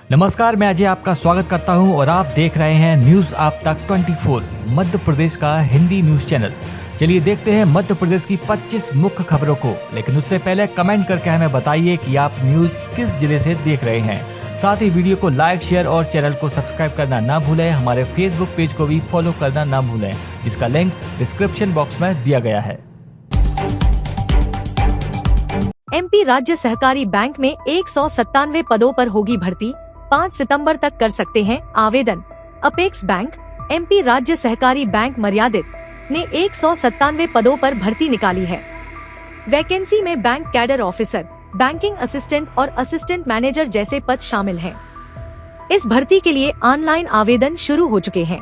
नमस्कार, मैं अजय आपका स्वागत करता हूं और आप देख रहे हैं न्यूज आप तक 24 मध्य प्रदेश का हिंदी न्यूज चैनल। चलिए देखते हैं मध्य प्रदेश की 25 मुख्य खबरों को, लेकिन उससे पहले कमेंट करके हमें बताइए कि आप न्यूज किस जिले से देख रहे हैं। साथ ही वीडियो को लाइक, शेयर और चैनल को सब्सक्राइब करना ना भूलें। हमारे फेसबुक पेज को भी फॉलो करना ना भूलें, जिसका लिंक डिस्क्रिप्शन बॉक्स में दिया गया है। एमपी राज्य सहकारी बैंक में 197 पदों पर होगी भर्ती, 5 सितंबर तक कर सकते हैं आवेदन। अपेक्स बैंक, एमपी राज्य सहकारी बैंक मर्यादित ने 197 पदों पर भर्ती निकाली है। वैकेंसी में bank cadre officer, banking assistant और असिस्टेंट मैनेजर जैसे पद शामिल हैं। इस भर्ती के लिए ऑनलाइन आवेदन शुरू हो चुके हैं।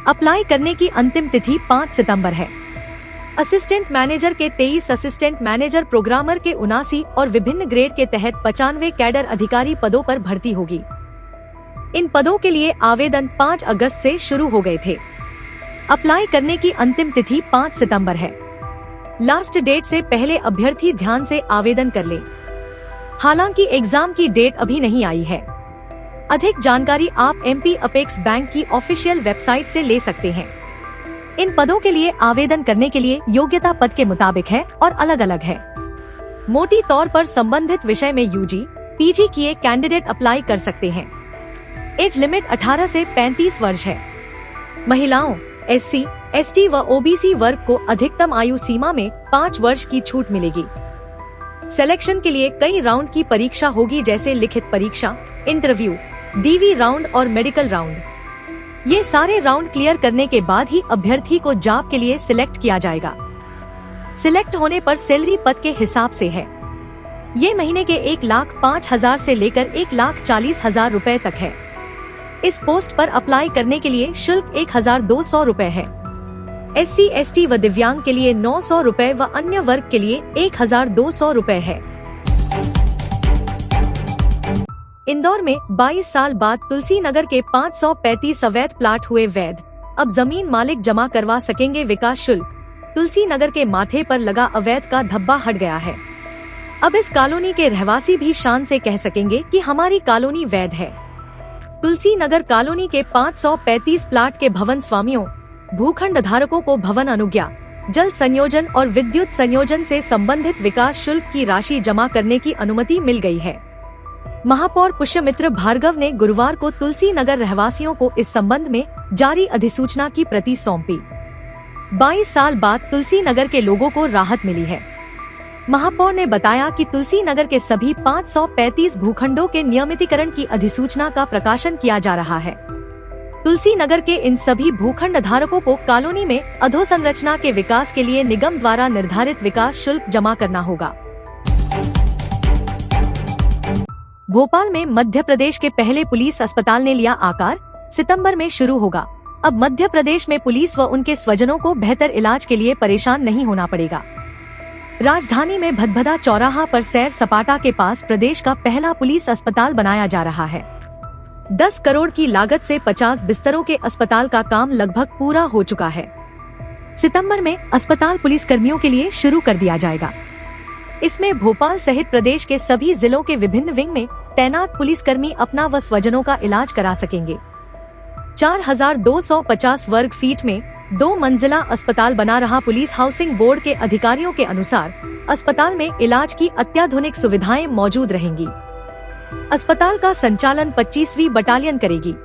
अप्लाई करने की अंतिम तिथि 5 सितंबर है। असिस्टेंट मैनेजर के 23, असिस्टेंट मैनेजर प्रोग्रामर के 79 और विभिन्न ग्रेड के तहत 95 कैडर अधिकारी पदों पर भर्ती होगी। इन पदों के लिए आवेदन 5 अगस्त से शुरू हो गए थे। अप्लाई करने की अंतिम तिथि 5 सितंबर है। लास्ट डेट से पहले अभ्यर्थी ध्यान से आवेदन कर ले। हालांकि एग्जाम की डेट अभी नहीं आई है। अधिक जानकारी आप एमपी अपेक्स बैंक की ऑफिशियल वेबसाइट से ले सकते हैं। इन पदों के लिए आवेदन करने के लिए योग्यता पद के मुताबिक है और अलग अलग है। मोटी तौर पर संबंधित विषय में यूजी, पीजी किए कैंडिडेट अप्लाई कर सकते हैं। एज लिमिट 18 से 35 वर्ष है। महिलाओं, एससी, एसटी व ओबीसी वर्ग को अधिकतम आयु सीमा में 5 वर्ष की छूट मिलेगी। सिलेक्शन के लिए कई राउंड की परीक्षा होगी, जैसे लिखित परीक्षा, इंटरव्यू, डीवी राउंड और मेडिकल राउंड। ये सारे राउंड क्लियर करने के बाद ही अभ्यर्थी को जॉब के लिए सिलेक्ट किया जाएगा। सिलेक्ट होने पर सैलरी पद के हिसाब से है। ये महीने के 1,05,000 से लेकर 1,40,000 रुपए तक है। इस पोस्ट पर अप्लाई करने के लिए शुल्क 1,200 रुपए है। एससी, एसटी व दिव्यांग के लिए 900 रुपए व अन्य वर्ग के लिए 1,200 रुपए है। इंदौर में 22 साल बाद तुलसी नगर के 535 अवैध प्लाट हुए वैध। अब जमीन मालिक जमा करवा सकेंगे विकास शुल्क। तुलसी नगर के माथे पर लगा अवैध का धब्बा हट गया है। अब इस कॉलोनी के रहवासी भी शान से कह सकेंगे कि हमारी कॉलोनी वैध है। तुलसी नगर कॉलोनी के 535 प्लाट के भवन स्वामियों, भूखंड धारकों को भवन अनुज्ञा, जल संयोजन और विद्युत संयोजन से संबंधित विकास शुल्क की राशि जमा करने की अनुमति मिल गई है। महापौर पुष्यमित्र भार्गव ने गुरुवार को तुलसी नगर रहवासियों को इस संबंध में जारी अधिसूचना की प्रति सौंपी। 22 साल बाद तुलसी नगर के लोगों को राहत मिली है। महापौर ने बताया कि तुलसी नगर के सभी 535 भूखंडों के नियमितीकरण की अधिसूचना का प्रकाशन किया जा रहा है। तुलसी नगर के इन सभी भूखंड धारकों को कॉलोनी में अधोसंरचना के विकास के लिए निगम द्वारा निर्धारित विकास शुल्क जमा करना होगा। भोपाल में मध्य प्रदेश के पहले पुलिस अस्पताल ने लिया आकार, सितंबर में शुरू होगा। अब मध्य प्रदेश में पुलिस व उनके स्वजनों को बेहतर इलाज के लिए परेशान नहीं होना पड़ेगा। राजधानी में भदभदा चौराहा पर सैर सपाटा के पास प्रदेश का पहला पुलिस अस्पताल बनाया जा रहा है। 10 करोड़ की लागत से 50 बिस्तरों के अस्पताल का काम लगभग पूरा हो चुका है। सितंबर में अस्पताल पुलिस कर्मियों के लिए शुरू कर दिया जाएगा। इसमें भोपाल सहित प्रदेश के सभी जिलों के विभिन्न विंग में तैनात पुलिसकर्मी अपना व स्वजनों का इलाज करा सकेंगे। 4,250 वर्ग फीट में 2 मंजिला अस्पताल बना रहा पुलिस हाउसिंग बोर्ड के अधिकारियों के अनुसार अस्पताल में इलाज की अत्याधुनिक सुविधाएं मौजूद रहेंगी। अस्पताल का संचालन 25वीं बटालियन करेगी।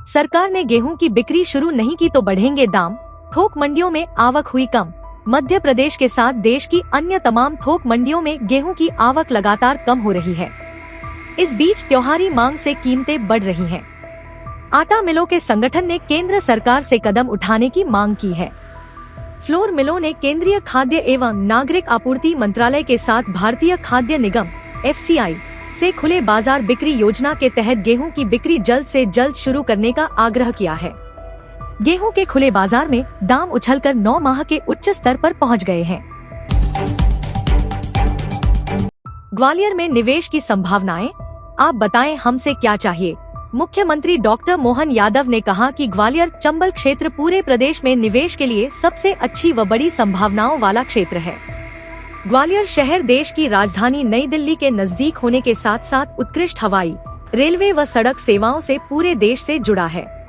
सरकार ने गेहूं की बिक्री शुरू नहीं की तो बढ़ेंगे दाम, थोक मंडियों में आवक हुई कम। मध्य प्रदेश के साथ देश की अन्य तमाम थोक मंडियों में गेहूं की आवक लगातार कम हो रही है। इस बीच त्योहारी मांग से कीमतें बढ़ रही हैं। आटा मिलों के संगठन ने केंद्र सरकार से कदम उठाने की मांग की है। फ्लोर मिलों ने केंद्रीय खाद्य एवं नागरिक आपूर्ति मंत्रालय के साथ भारतीय खाद्य निगम (FCI) से खुले बाजार बिक्री योजना के तहत गेहूं की बिक्री जल्द से जल्द शुरू करने का आग्रह किया है। गेहूं के खुले बाजार में दाम उछलकर 9 माह के उच्च स्तर पर पहुंच गए हैं। ग्वालियर में निवेश की संभावनाएं, आप बताएं हमसे क्या चाहिए। मुख्यमंत्री डॉक्टर मोहन यादव ने कहा कि ग्वालियर चंबल क्षेत्र पूरे प्रदेश में निवेश के लिए सबसे अच्छी व बड़ी संभावनाओं वाला क्षेत्र है। ग्वालियर शहर देश की राजधानी नई दिल्ली के नजदीक होने के साथ साथ उत्कृष्ट हवाई, रेलवे व सड़क सेवाओं से पूरे देश से जुड़ा है।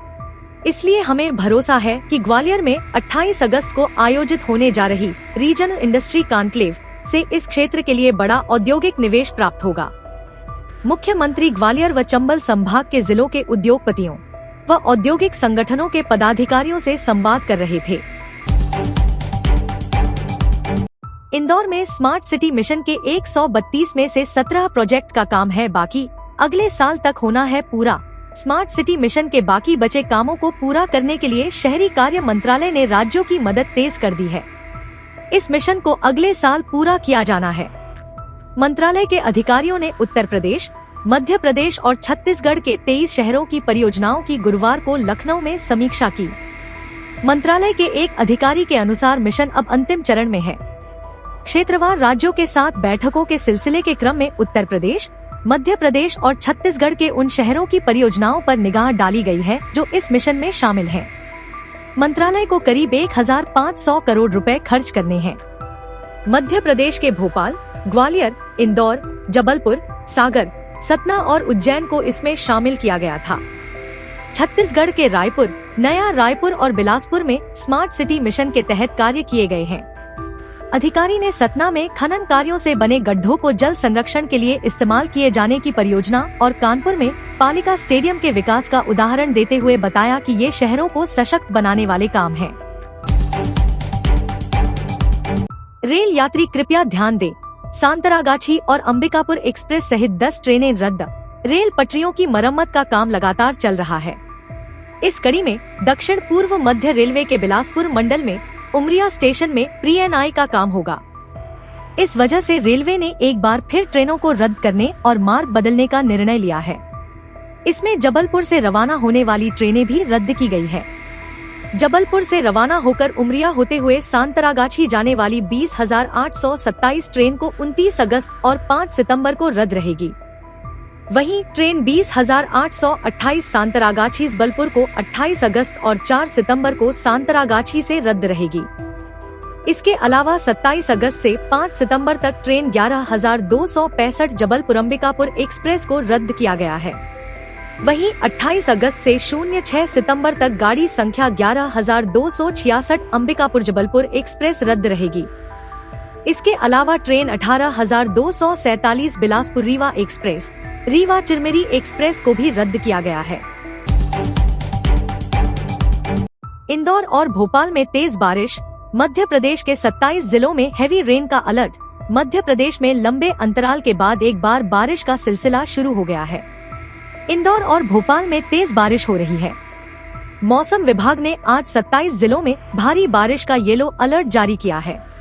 इसलिए हमें भरोसा है कि ग्वालियर में 28 अगस्त को आयोजित होने जा रही रीजनल इंडस्ट्री कॉन्क्लेव से इस क्षेत्र के लिए बड़ा औद्योगिक निवेश प्राप्त होगा। मुख्यमंत्री ग्वालियर व चंबल संभाग के जिलों के उद्योगपतियों व औद्योगिक संगठनों के पदाधिकारियों से संवाद कर रहे थे। इंदौर में स्मार्ट सिटी मिशन के 132 में से 17 प्रोजेक्ट का काम है बाकी, अगले साल तक होना है पूरा। स्मार्ट सिटी मिशन के बाकी बचे कामों को पूरा करने के लिए शहरी कार्य मंत्रालय ने राज्यों की मदद तेज कर दी है। इस मिशन को अगले साल पूरा किया जाना है। मंत्रालय के अधिकारियों ने उत्तर प्रदेश, मध्य प्रदेश और छत्तीसगढ़ के 23 शहरों की परियोजनाओं की गुरुवार को लखनऊ में समीक्षा की। मंत्रालय के एक अधिकारी के अनुसार मिशन अब अंतिम चरण में है। क्षेत्रवार राज्यों के साथ बैठकों के सिलसिले के क्रम में उत्तर प्रदेश, मध्य प्रदेश और छत्तीसगढ़ के उन शहरों की परियोजनाओं पर निगाह डाली गई है जो इस मिशन में शामिल हैं। मंत्रालय को करीब 1500 करोड़ रुपए खर्च करने हैं। मध्य प्रदेश के भोपाल, ग्वालियर, इंदौर, जबलपुर, सागर, सतना और उज्जैन को इसमें शामिल किया गया था। छत्तीसगढ़ के रायपुर, नया रायपुर और बिलासपुर में स्मार्ट सिटी मिशन के तहत कार्य किए गए हैं। अधिकारी ने सतना में खनन कार्यों से बने गड्ढों को जल संरक्षण के लिए इस्तेमाल किए जाने की परियोजना और कानपुर में पालिका स्टेडियम के विकास का उदाहरण देते हुए बताया कि ये शहरों को सशक्त बनाने वाले काम हैं। रेल यात्री कृपया ध्यान दें, सांतरागाछी और अंबिकापुर एक्सप्रेस सहित 10 ट्रेनें रद्द। रेल पटरियों की मरम्मत का काम लगातार चल रहा है। इस कड़ी में दक्षिण पूर्व मध्य रेलवे के बिलासपुर मंडल में उमरिया स्टेशन में प्री-एनआई का काम होगा। इस वजह से रेलवे ने एक बार फिर ट्रेनों को रद्द करने और मार्ग बदलने का निर्णय लिया है। इसमें जबलपुर से रवाना होने वाली ट्रेनें भी रद्द की गई है। जबलपुर से रवाना होकर उमरिया होते हुए सांतरागाछी जाने वाली 20,827 ट्रेन को 29 अगस्त और 5 सितंबर को रद्द रहेगी। वहीं ट्रेन 20,828 सांतरागाछी जबलपुर को 28 अगस्त और 4 सितंबर को सांतरागाछी से रद्द रहेगी। इसके अलावा 27 अगस्त से 5 सितंबर तक ट्रेन 11,265 जबलपुर अंबिकापुर एक्सप्रेस को रद्द किया गया है। वहीं 28 अगस्त से 06 सितंबर तक गाड़ी संख्या 11,266 अंबिकापुर जबलपुर एक्सप्रेस रद्द रहेगी। इसके अलावा train 18,247 Bilaspur Rewa express, Rewa Chirmiri express को भी रद्द किया गया है। इंदौर और भोपाल में तेज बारिश, मध्य प्रदेश के 27 जिलों में हैवी रेन का अलर्ट। मध्य प्रदेश में लंबे अंतराल के बाद एक बार बारिश का सिलसिला शुरू हो गया है। इंदौर और भोपाल में तेज बारिश हो रही है। मौसम विभाग ने आज 27 जिलों में भारी बारिश का येलो अलर्ट जारी किया है।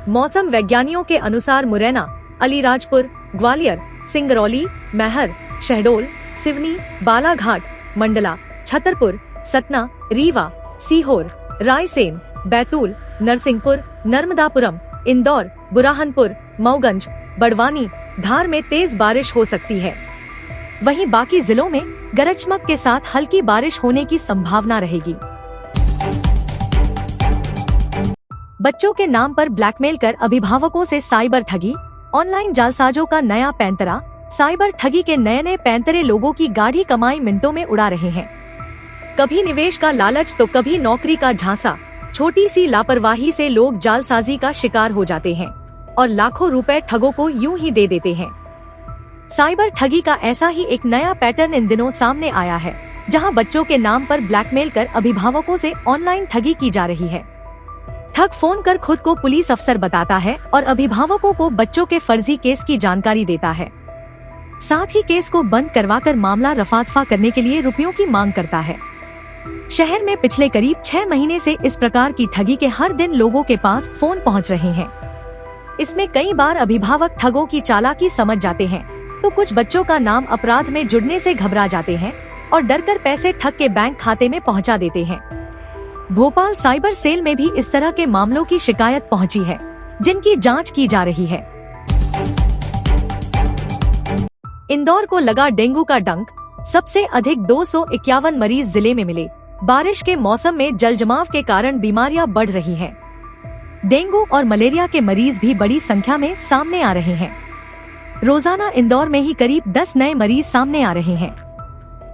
मौसम वैज्ञानिकों के अनुसार मुरैना, अलीराजपुर, ग्वालियर, सिंगरौली, मैहर, शहडोल, सिवनी, बालाघाट, मंडला, छतरपुर, सतना, रीवा, सीहोर, रायसेन, बैतूल, नरसिंहपुर, नर्मदापुरम, इंदौर, बुरहानपुर, मऊगंज, बड़वानी, धार में तेज बारिश हो सकती है। वहीं बाकी जिलों में गरज चमक के साथ हल्की बारिश होने की संभावना रहेगी। बच्चों के नाम पर ब्लैकमेल कर अभिभावकों से साइबर ठगी, ऑनलाइन जालसाजों का नया पैंतरा। साइबर ठगी के नए पैंतरे लोगों की गाढ़ी कमाई मिनटों में उड़ा रहे हैं। कभी निवेश का लालच तो कभी नौकरी का झांसा। छोटी सी लापरवाही से लोग जालसाजी का शिकार हो जाते हैं और लाखों रुपए ठगों को यूं ही दे देते हैं। साइबर ठगी का ऐसा ही एक नया पैटर्न इन दिनों सामने आया है, जहां बच्चों के नाम पर ब्लैकमेल कर अभिभावकों से ऑनलाइन ठगी की जा रही है। ठग फोन कर खुद को पुलिस अफसर बताता है और अभिभावकों को बच्चों के फर्जी केस की जानकारी देता है। साथ ही केस को बंद करवाकर मामला रफा-दफा करने के लिए रुपयों की मांग करता है। शहर में पिछले करीब 6 महीने से इस प्रकार की ठगी के हर दिन लोगों के पास फोन पहुंच रहे हैं। इसमें कई बार अभिभावक ठगों की चालाकी समझ जाते हैं तो कुछ बच्चों का नाम अपराध में जुड़ने से घबरा जाते हैं और डरकर पैसे ठग के बैंक खाते में पहुंचा देते हैं। भोपाल साइबर सेल में भी इस तरह के मामलों की शिकायत पहुंची है, जिनकी जांच की जा रही है। इंदौर को लगा डेंगू का डंक, सबसे अधिक 251 मरीज जिले में मिले। बारिश के मौसम में जलजमाव के कारण बीमारियां बढ़ रही हैं। डेंगू और मलेरिया के मरीज भी बड़ी संख्या में सामने आ रहे हैं। रोजाना इंदौर में ही करीब 10 नए मरीज सामने आ रहे हैं।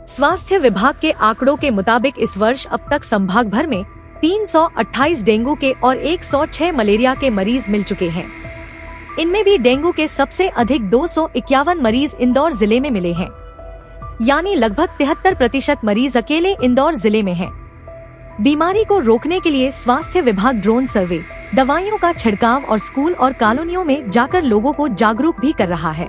स्वास्थ्य विभाग के आंकड़ों के मुताबिक इस वर्ष अब तक संभाग भर में 328 डेंगू के और 106 मलेरिया के मरीज मिल चुके हैं। इनमें भी डेंगू के सबसे अधिक 251 मरीज इंदौर जिले में मिले हैं, यानी लगभग 73% मरीज अकेले इंदौर जिले में हैं। बीमारी को रोकने के लिए स्वास्थ्य विभाग ड्रोन सर्वे, दवाइयों का छिड़काव और स्कूल और कॉलोनियों में जाकर लोगों को जागरूक भी कर रहा है।